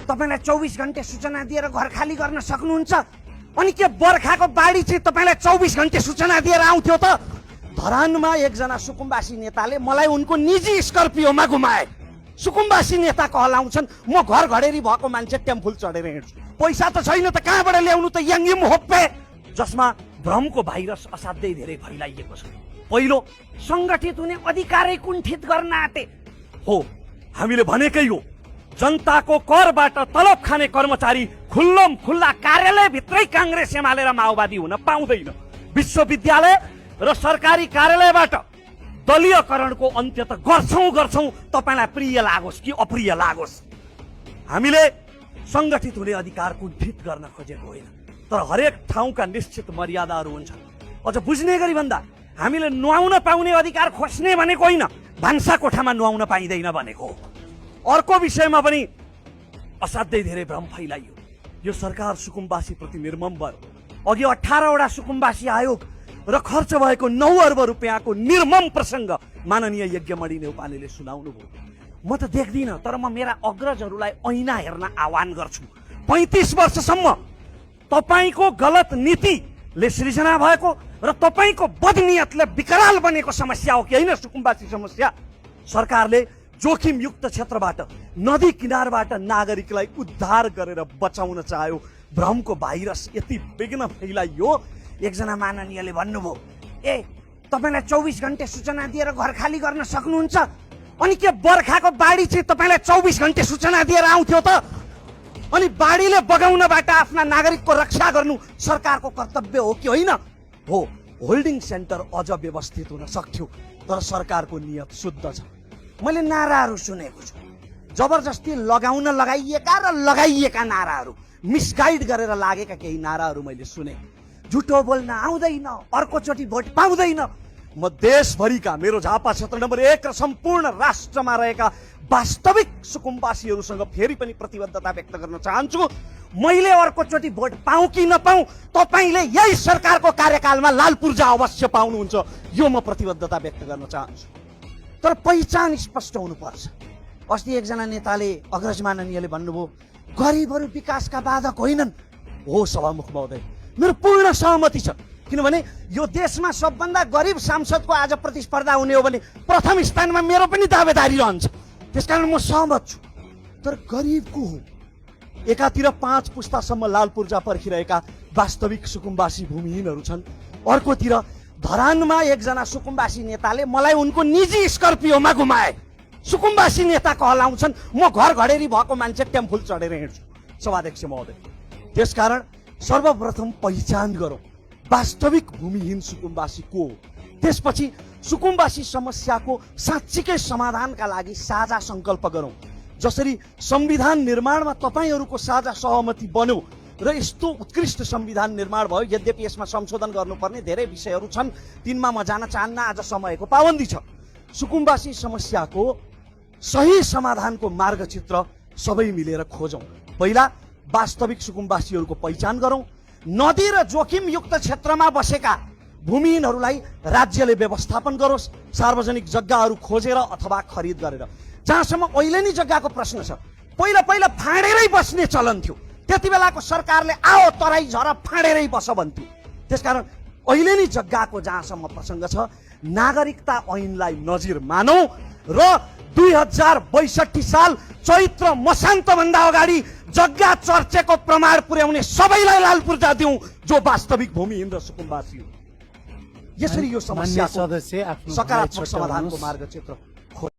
तपाईलाई 24 घण्टे सूचना दिएर घर खाली गर्न सक्नुहुन्छ? अनि के बर्खाको बाढी चाहिँ तपाईलाई 24 घण्टे सूचना दिएर आउँथ्यो त? धरानमा एकजना सुकुम्बासी नेताले मलाई उनको निजी स्कर्पियोमा घुमाए। सुकुम्बासी नेता कहलाउँछन्, म घर घडेरी भएको मान्छे टेम्फुल चढेर हिँड्छु, पैसा त छैन त कहाँबाट ल्याउनु त? याङ्गिम होप्पे, जसमा भ्रमको भाइरस असाध्यै धेरै फैलाइएको छ। पहिलो, संगठित हुने अधिकारै कुण्ठित गर्न आँटे हो। हामीले भनेकै हो, जनताको करबाट तलब खाने कर्मचारी खुल्लम खुल्ला कार्यालयभित्रै काङ्ग्रेस एमालेर माओवादी हुन पाउँदैन। विश्वविद्यालय र सरकारी कार्यालयबाट दलीयकरणको अन्त्य त गर्छौं, तपाईलाई प्रिय लागोस् कि अप्रिय लागोस्। हामीले संगठित हुने अधिकार कुण्ठित गर्न खोजेको होइन, तर हरेक ठाउँका निश्चित मर्यादाहरू हुन्छन्। अझ बुझ्ने गरी भन्दा हामीले नुहाउन पाउने अधिकार खोज्ने भनेको होइन, भान्सा कोठामा नुहाउन पाइँदैन भनेको। अर्को विषयमा पनि असाध्यै धेरै भ्रम फैलाइयो। यो सरकार सुकुम्बासी प्रति निर्मम भयो। अघि 18 वटा सुकुम्बासी आयोग र खर्च भएको 9 अर्ब रुपियाँको निर्मम प्रसङ्ग माननीय यज्ञमणि नेउपानेले सुनाउनु भयो। म त देख्दिनँ, तर म मेरा अग्रजहरूलाई ऐना हेर्न आह्वान गर्छु। 35 वर्षसम्म तपाईको गलत नीतिले सृजना भएको र तपाईको बदनियतले विकराल बनेको समस्या हो कि होइन सुकुम्बासी समस्या? सरकारले जोखिमयुक्त क्षेत्रबाट, नदी किनारबाट नागरिकलाई उद्धार गरेर बचाउन चाह्यो। भ्रमको भाइरस यति विघ्न फैलाइयो, एकजना माननीयले भन्नुभयो, ए तपाईलाई 24 घण्टे सूचना दिएर घर खाली गर्न सक्नुहुन्छ? अनि के बर्खाको बाढी चाहिँ तपाईलाई 24 घण्टे सूचना दिएर आउँथ्यो त? अनि बाढीले बगाउनबाट आफ्ना नागरिकको रक्षा गर्नु सरकारको कर्तव्य हो कि होइन? हो, होल्डिङ सेन्टर अझ व्यवस्थित हुन सक्थ्यो, तर सरकारको नियत शुद्ध छ। मैले नाराहरू सुनेको छु, जबरजस्ती लगाइएका नाराहरू, मिसगाइड गरेर लागेका केही नाराहरू मैले सुने। झुटो बोल्न आउँदैन, अर्कोचोटि भोट पाउँदैन। म देशभरिका, मेरो झापा क्षेत्र नम्बर 1 र सम्पूर्ण राष्ट्रमा रहेका वास्तविक सुकुम्बासीहरूसँग फेरि पनि प्रतिबद्धता व्यक्त गर्न चाहन्छु। मैले अर्कोचोटि भोट पाऊँ कि नपाऊँ, तपाईले यही सरकारको कार्यकालमा लाल पूर्जा अवश्य पाउनुहुन्छ, यो म प्रतिबद्धता व्यक्त गर्न चाहन्छु। तर पहिचान स्पष्ट हुनुपर्छ। अस्ति एकजना नेताले, अग्रज माननीयले भन्नुभयो, गरिबहरू विकासका बाधक होइनन्। हो सभामुख महोदय, मेरो पूर्ण सहमति छ, किनभने यो देशमा सबभन्दा गरिब सांसदको आज प्रतिस्पर्धा हुने हो भने प्रथम स्थानमा मेरो पनि दावेदारी रहन्छ। त्यसकारण म सहमत छु। तर गरिब को हो? एकातिर 5 पुस्तासम्म लाल पूर्जा पर्खिरहेका वास्तविक सुकुम्बासी भूमिहीनहरू छन्, अर्कोतिर धरानमा एकजना सुकुम्बासी नेताले मलाई उनको निजी स्कर्पियोमा घुमाए। सुकुम्बासी नेता कहलाउँछन्, म घर घडेरी भएको मान्छे टेम्फुल चढेर हिँड्छु, सभाध्यक्ष महोदय। त्यसकारण सर्वप्रथम पहिचान गरौँ वास्तविक भूमिहीन सुकुम्बासी को हो। त्यसपछि सुकुम्बासी समस्याको साँच्चीकै समाधानका लागि साझा संकल्प गरौँ। जसरी संविधान निर्माणमा तपाईहरूको साझा सहमति बन्यो र यस्तो उत्कृष्ट संविधान निर्माण भयो, यद्यपि यसमा संशोधन गर्नुपर्ने धेरै विषयहरू छन्, तिनमा म जान चाहन्न, आज समयको पाबन्दी छ। सुकुम्बासी समस्याको सही समाधानको मार्गचित्र सबै मिलेर खोजौँ। पहिला वास्तविक सुकुम्बासीहरूको पहिचान गरौँ। नदी र जोखिमयुक्त क्षेत्रमा बसेका भूमिहीनहरूलाई राज्यले व्यवस्थापन गरोस्, सार्वजनिक जग्गाहरू खोजेर अथवा खरिद गरेर। जहाँसम्म अहिले नै जग्गाको प्रश्न छ, पहिला फाँडेरै बस्ने चलन थियो, त्यति बेलाको सरकारले आओ तराई झर फाँडेरै बस भन्थ्यो। त्यसकारण अहिले नै जग्गाको जहाँसम्म प्रसङ्ग छ, नागरिकता ऐनलाई नजिर मानौ र 2062 साल चैत्र मसान्तभन्दा अगाडि जग्गा चर्चेको प्रमाण पुर्याउने सबैलाई लाल पूर्जा दिउँ, जो वास्तविक भूमिहीन र सुकुम्बासी हो। यसरी यो समस्याको सकारात्मक समाधानको मार्गचित्र